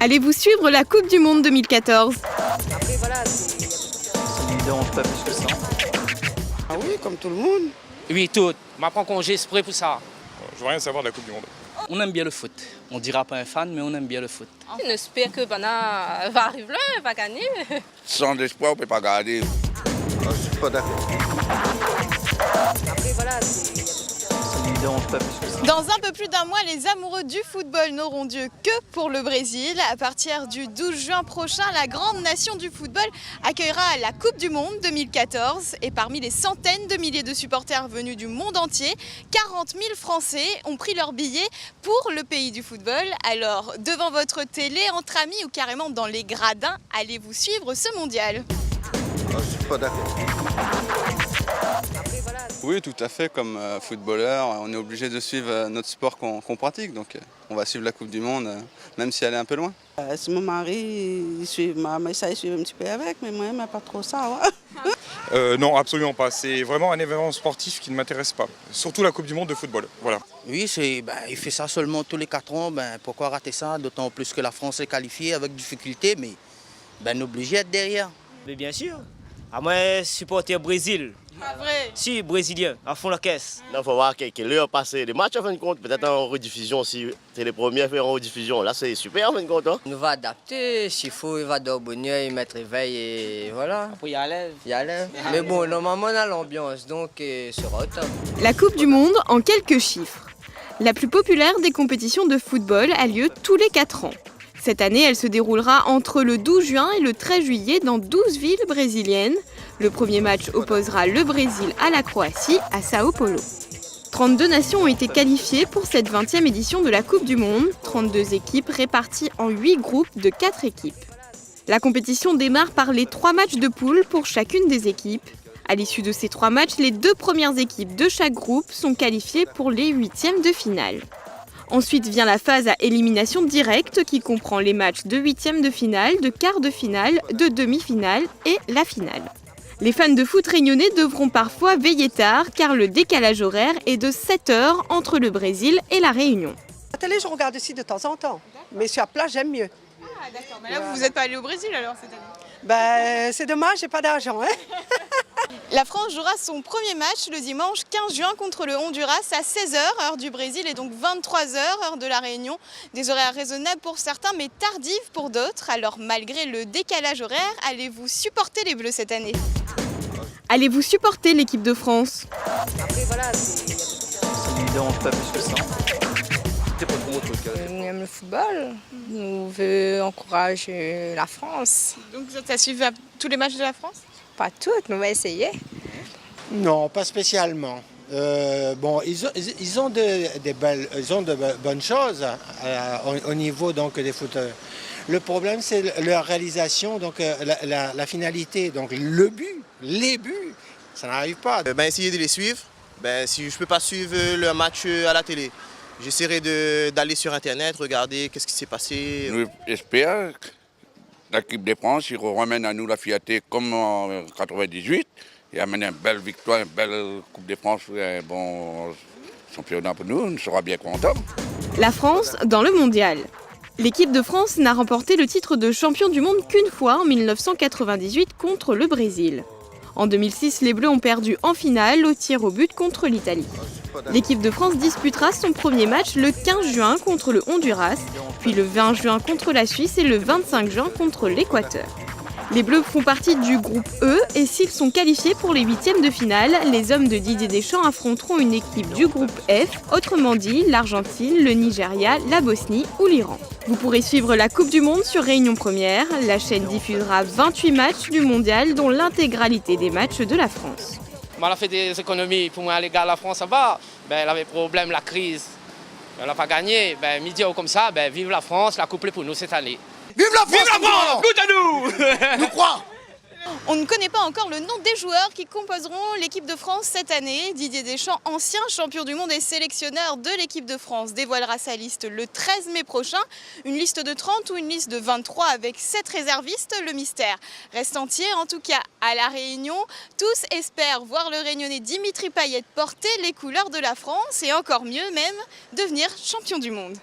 Allez-vous suivre la Coupe du Monde 2014 ? Après, voilà, Ça ne me dérange pas plus que ça. Ah oui, comme tout le monde. Oui, tout. Je prends congé exprès pour ça. Je veux rien savoir de la Coupe du Monde. On aime bien le foot. On ne dira pas un fan, mais on aime bien le foot. on espère que Bana va arriver là, va gagner. Sans espoir, on ne peut pas garder. Je suis pas d'accord. Après, voilà, Ça ne me dérange pas plus que ça. Dans un peu plus d'un mois, les amoureux du football n'auront Dieu que pour le Brésil. À partir du 12 juin prochain, la grande nation du football accueillera la Coupe du Monde 2014. Et parmi les centaines de milliers de supporters venus du monde entier, 40 000 Français ont pris leur billet pour le pays du football. Alors, devant votre télé, entre amis ou carrément dans les gradins, allez-vous suivre ce mondial ? Je suis pas d'accord. Oui, tout à fait. Comme footballeur, on est obligé de suivre notre sport qu'on pratique. Donc, on va suivre la Coupe du Monde, même si elle est un peu loin. Si mon mari, il suit, ça, il suit un petit peu avec, mais moi, je pas trop ça. Ouais. Non, absolument pas. C'est vraiment un événement sportif qui ne m'intéresse pas. Surtout la Coupe du Monde de football. Voilà. Oui, il fait ça seulement tous les 4 ans. Pourquoi rater ça? D'autant plus que la France est qualifiée avec difficulté, mais on est obligé d'être derrière. Mais bien sûr. À moi, supporter Brésil. Pas vrai. Si, brésilien, à fond la caisse. Il faut voir quelle heure passer les matchs en fin de compte. Peut-être en rediffusion si c'est les premiers à faire en rediffusion. Là, c'est super en fin de compte. On va adapter. S'il faut, il va dormir, il mettre réveil et voilà. Après, il y a l'aise. Mais bon, normalement, on a l'ambiance, donc ça sera au top. La Coupe du Monde en quelques chiffres. La plus populaire des compétitions de football a lieu tous les 4 ans. Cette année, elle se déroulera entre le 12 juin et le 13 juillet dans 12 villes brésiliennes. Le premier match opposera le Brésil à la Croatie à Sao Paulo. 32 nations ont été qualifiées pour cette 20e édition de la Coupe du Monde, 32 équipes réparties en 8 groupes de 4 équipes. La compétition démarre par les 3 matchs de poule pour chacune des équipes. À l'issue de ces 3 matchs, les 2 premières équipes de chaque groupe sont qualifiées pour les 8e de finale. Ensuite vient la phase à élimination directe qui comprend les matchs de 8e de finale, de quart de finale, de demi-finale et la finale. Les fans de foot réunionnais devront parfois veiller tard car le décalage horaire est de 7 heures entre le Brésil et la Réunion. La télé, je regarde aussi de temps en temps. Mais sur la plage, j'aime mieux. Ah d'accord, mais là vous n'êtes pas allé au Brésil alors cette année ? C'est dommage, j'ai pas d'argent. Hein. La France jouera son premier match le dimanche 15 juin contre le Honduras à 16h, heure du Brésil, et donc 23h, heure de la Réunion. Des horaires raisonnables pour certains, mais tardives pour d'autres. Alors malgré le décalage horaire, allez-vous supporter les Bleus cette année ? Allez-vous supporter l'équipe de France ? Après, voilà, Ça ne me dérange pas plus que ça. C'est pas trop votre cas. on aime le football. On veut encourager la France. Donc tu as suivi tous les matchs de la France ? Pas toutes, mais on va essayer. Non, pas spécialement. Ils ont de bonnes choses au niveau donc, des footeurs. Le problème, c'est leur réalisation, donc la finalité, donc les buts, ça n'arrive pas. Essayer de les suivre. Si je ne peux pas suivre le match à la télé, j'essaierai d'aller sur Internet, regarder qu'est-ce qui s'est passé. Nous espérons que l'équipe de France ramène à nous la fierté comme en 98 et amène une belle victoire, une belle Coupe de France, un bon championnat pour nous, on sera bien contents. La France dans le mondial. L'équipe de France n'a remporté le titre de champion du monde qu'une fois en 1998 contre le Brésil. En 2006, les Bleus ont perdu en finale au tir au but contre l'Italie. L'équipe de France disputera son premier match le 15 juin contre le Honduras, puis le 20 juin contre la Suisse et le 25 juin contre l'Équateur. Les Bleus font partie du groupe E et s'ils sont qualifiés pour les 8e de finale, les hommes de Didier Deschamps affronteront une équipe du groupe F, autrement dit l'Argentine, le Nigeria, la Bosnie ou l'Iran. Vous pourrez suivre la Coupe du Monde sur Réunion Première. La chaîne diffusera 28 matchs du mondial, dont l'intégralité des matchs de la France. On a fait des économies pour moi, les gars, la France, ça va. Elle avait problème, la crise. Elle n'a pas gagné. Midi ou comme ça, vive la France, la coupe est pour nous cette année. Vive la France! Vive la France! Good à nous! Nous crois! On ne connaît pas encore le nom des joueurs qui composeront l'équipe de France cette année. Didier Deschamps, ancien champion du monde et sélectionneur de l'équipe de France, dévoilera sa liste le 13 mai prochain. Une liste de 30 ou une liste de 23 avec 7 réservistes, le mystère reste entier. En tout cas, à La Réunion, tous espèrent voir le Réunionnais Dimitri Payet porter les couleurs de la France et encore mieux même, devenir champion du monde.